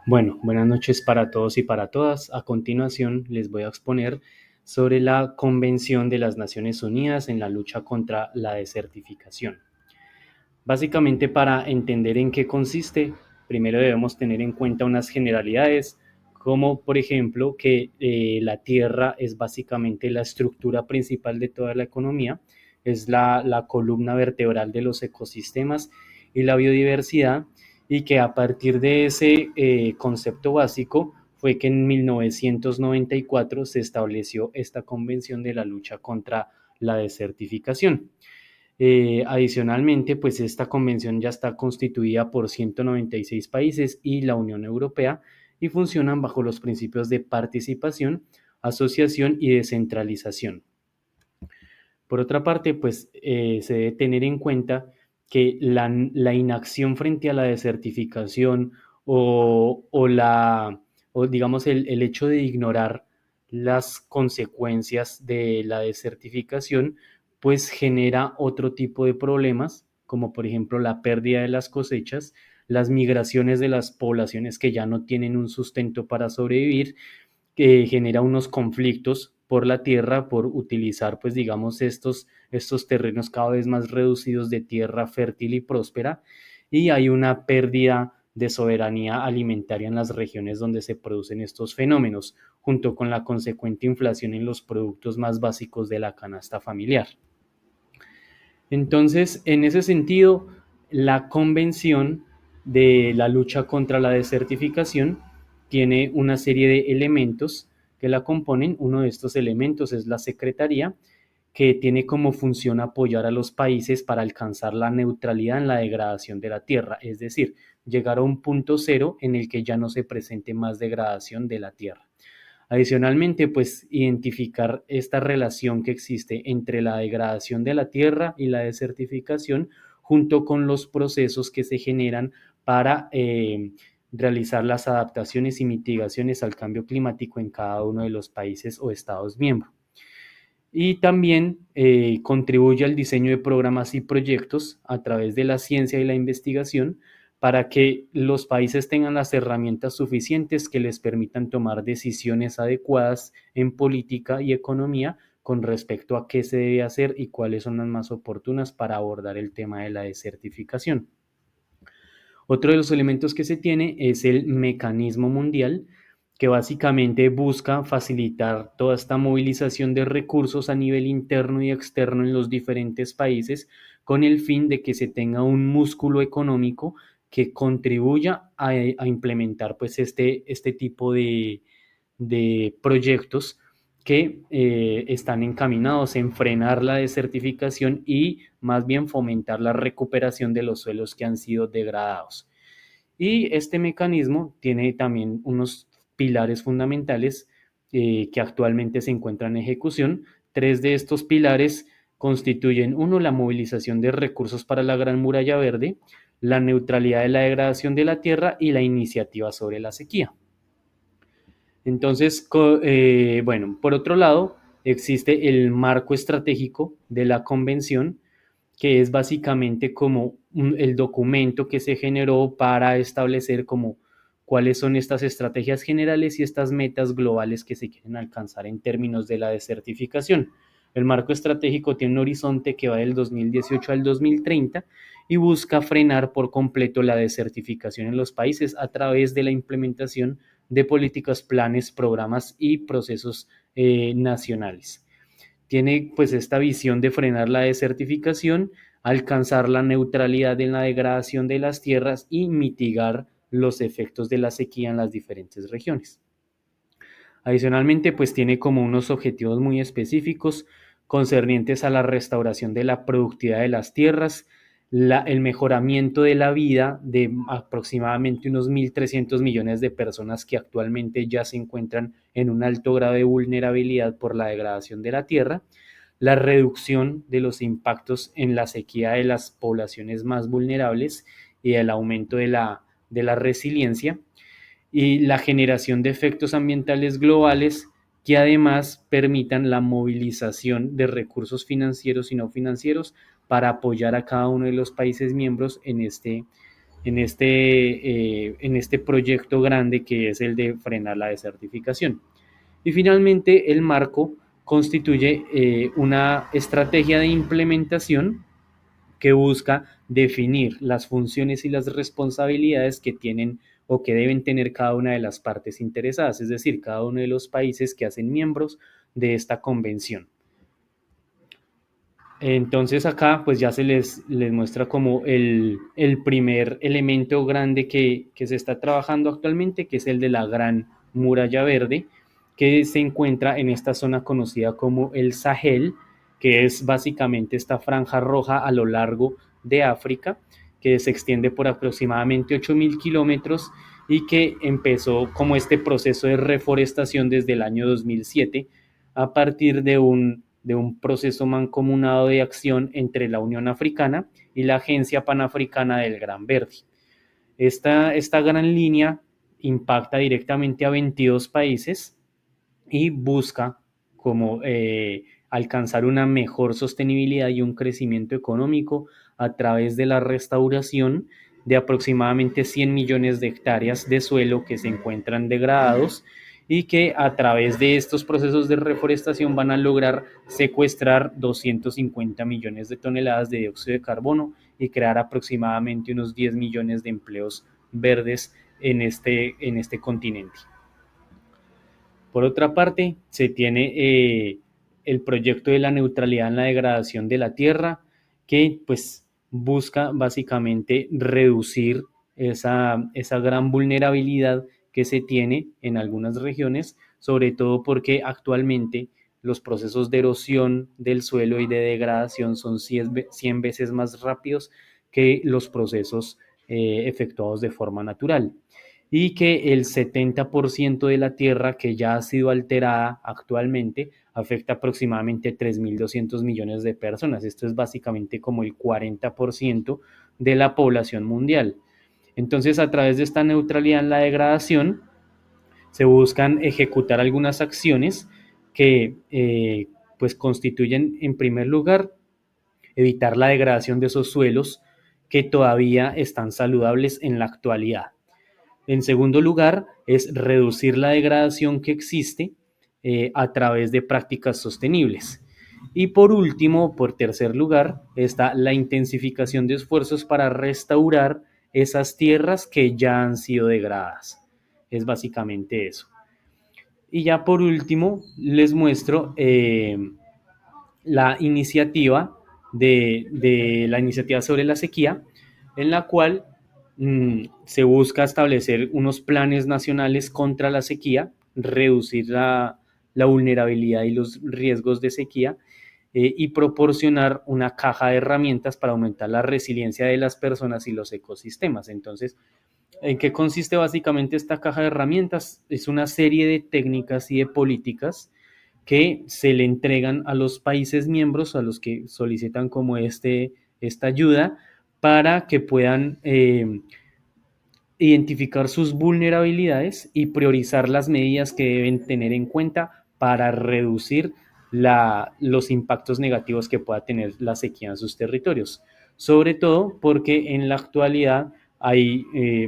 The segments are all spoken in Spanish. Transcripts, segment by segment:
Bueno, buenas noches para todos y para todas. A continuación les voy a exponer sobre la Convención de las Naciones Unidas en la lucha contra la desertificación. Básicamente, para entender en qué consiste, primero debemos tener en cuenta unas generalidades, como por ejemplo que la tierra es básicamente la estructura principal de toda la economía, es la columna vertebral de los ecosistemas y la biodiversidad, y que a partir de ese concepto básico fue que en 1994 se estableció esta Convención de la lucha contra la desertificación. Adicionalmente, pues esta convención ya está constituida por 196 países y la Unión Europea y funcionan bajo los principios de participación, asociación y descentralización. Por otra parte, pues se debe tener en cuenta que la inacción frente a la desertificación o digamos el hecho de ignorar las consecuencias de la desertificación, pues genera otro tipo de problemas, como por ejemplo la pérdida de las cosechas, las migraciones de las poblaciones que ya no tienen un sustento para sobrevivir, que genera unos conflictos por la tierra, por utilizar, pues digamos, estos terrenos cada vez más reducidos de tierra fértil y próspera, y hay una pérdida de soberanía alimentaria en las regiones donde se producen estos fenómenos, junto con la consecuente inflación en los productos más básicos de la canasta familiar. Entonces, en ese sentido, la Convención de la lucha contra la desertificación tiene una serie de elementos que la componen. Uno de estos elementos es la Secretaría, que tiene como función apoyar a los países para alcanzar la neutralidad en la degradación de la tierra, es decir, llegar a un punto cero en el que ya no se presente más degradación de la tierra. Adicionalmente, pues identificar esta relación que existe entre la degradación de la tierra y la desertificación, junto con los procesos que se generan para realizar las adaptaciones y mitigaciones al cambio climático en cada uno de los países o estados miembros. Y también contribuye al diseño de programas y proyectos a través de la ciencia y la investigación para que los países tengan las herramientas suficientes que les permitan tomar decisiones adecuadas en política y economía con respecto a qué se debe hacer y cuáles son las más oportunas para abordar el tema de la desertificación. Otro de los elementos que se tiene es el mecanismo mundial, que básicamente busca facilitar toda esta movilización de recursos a nivel interno y externo en los diferentes países, con el fin de que se tenga un músculo económico que contribuya a implementar pues este tipo de proyectos que están encaminados en frenar la desertificación y más bien fomentar la recuperación de los suelos que han sido degradados. Y este mecanismo tiene también unos pilares fundamentales que actualmente se encuentran en ejecución. Tres de estos pilares constituyen: uno, la movilización de recursos para la Gran Muralla Verde; la neutralidad de la degradación de la tierra; y la iniciativa sobre la sequía. Entonces, bueno, por otro lado, existe el marco estratégico de la convención, que es básicamente como el documento que se generó para establecer como cuáles son estas estrategias generales y estas metas globales que se quieren alcanzar en términos de la desertificación. El marco estratégico tiene un horizonte que va del 2018 al 2030 y busca frenar por completo la desertificación en los países a través de la implementación de políticas, planes, programas y procesos nacionales. Tiene pues esta visión de frenar la desertificación, alcanzar la neutralidad en la degradación de las tierras y mitigar los efectos de la sequía en las diferentes regiones. Adicionalmente, pues tiene como unos objetivos muy específicos concernientes a la restauración de la productividad de las tierras, el mejoramiento de la vida de aproximadamente unos 1.300 millones de personas que actualmente ya se encuentran en un alto grado de vulnerabilidad por la degradación de la tierra, la reducción de los impactos en la sequía de las poblaciones más vulnerables y el aumento de la resiliencia, y la generación de efectos ambientales globales que además permitan la movilización de recursos financieros y no financieros para apoyar a cada uno de los países miembros en este proyecto grande que es el de frenar la desertificación. Y finalmente, el marco constituye una estrategia de implementación que busca definir las funciones y las responsabilidades que tienen o que deben tener cada una de las partes interesadas, es decir, cada uno de los países que hacen miembros de esta convención. Entonces acá pues ya les muestra como el primer elemento grande que se está trabajando actualmente, que es el de la Gran Muralla Verde, que se encuentra en esta zona conocida como el Sahel, que es básicamente esta franja roja a lo largo de África, que se extiende por aproximadamente 8.000 kilómetros y que empezó como este proceso de reforestación desde el año 2007 a partir de un proceso mancomunado de acción entre la Unión Africana y la Agencia Panafricana del Gran Verde. Esta gran línea impacta directamente a 22 países y busca como alcanzar una mejor sostenibilidad y un crecimiento económico a través de la restauración de aproximadamente 100 millones de hectáreas de suelo que se encuentran degradados y que a través de estos procesos de reforestación van a lograr secuestrar 250 millones de toneladas de dióxido de carbono y crear aproximadamente unos 10 millones de empleos verdes en este continente. Por otra parte, se tiene el proyecto de la neutralidad en la degradación de la tierra, que pues busca básicamente reducir esa gran vulnerabilidad que se tiene en algunas regiones, sobre todo porque actualmente los procesos de erosión del suelo y de degradación son 100 veces más rápidos que los procesos efectuados de forma natural y que el 70% de la tierra que ya ha sido alterada actualmente afecta aproximadamente 3.200 millones de personas. Esto es básicamente como el 40% de la población mundial. Entonces, a través de esta neutralidad en la degradación, se buscan ejecutar algunas acciones que pues constituyen, en primer lugar, evitar la degradación de esos suelos que todavía están saludables en la actualidad. En segundo lugar, es reducir la degradación que existe a través de prácticas sostenibles. Y por último, por tercer lugar, está la intensificación de esfuerzos para restaurar esas tierras que ya han sido degradadas. Es básicamente eso. Y ya por último, les muestro la iniciativa de la iniciativa sobre la sequía, en la cual se busca establecer unos planes nacionales contra la sequía, reducir la vulnerabilidad y los riesgos de sequía y proporcionar una caja de herramientas para aumentar la resiliencia de las personas y los ecosistemas. Entonces, ¿en qué consiste básicamente esta caja de herramientas? Es una serie de técnicas y de políticas que se le entregan a los países miembros, a los que solicitan como esta ayuda, para que puedan identificar sus vulnerabilidades y priorizar las medidas que deben tener en cuenta para reducir los impactos negativos que pueda tener la sequía en sus territorios. Sobre todo porque en la actualidad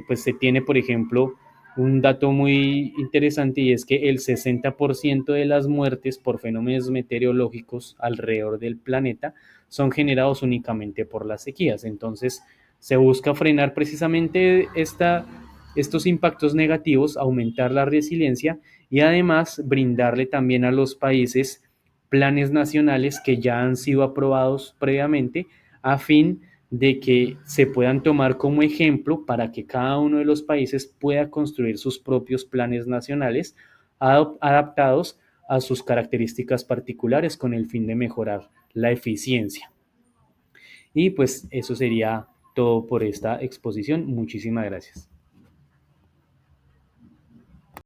pues se tiene, por ejemplo, un dato muy interesante y es que el 60% de las muertes por fenómenos meteorológicos alrededor del planeta son generados únicamente por las sequías. Entonces, se busca frenar precisamente estos impactos negativos, aumentar la resiliencia y además brindarle también a los países planes nacionales que ya han sido aprobados previamente a fin de que se puedan tomar como ejemplo para que cada uno de los países pueda construir sus propios planes nacionales adaptados a sus características particulares con el fin de mejorar la eficiencia. Y pues eso sería todo por esta exposición. Muchísimas gracias.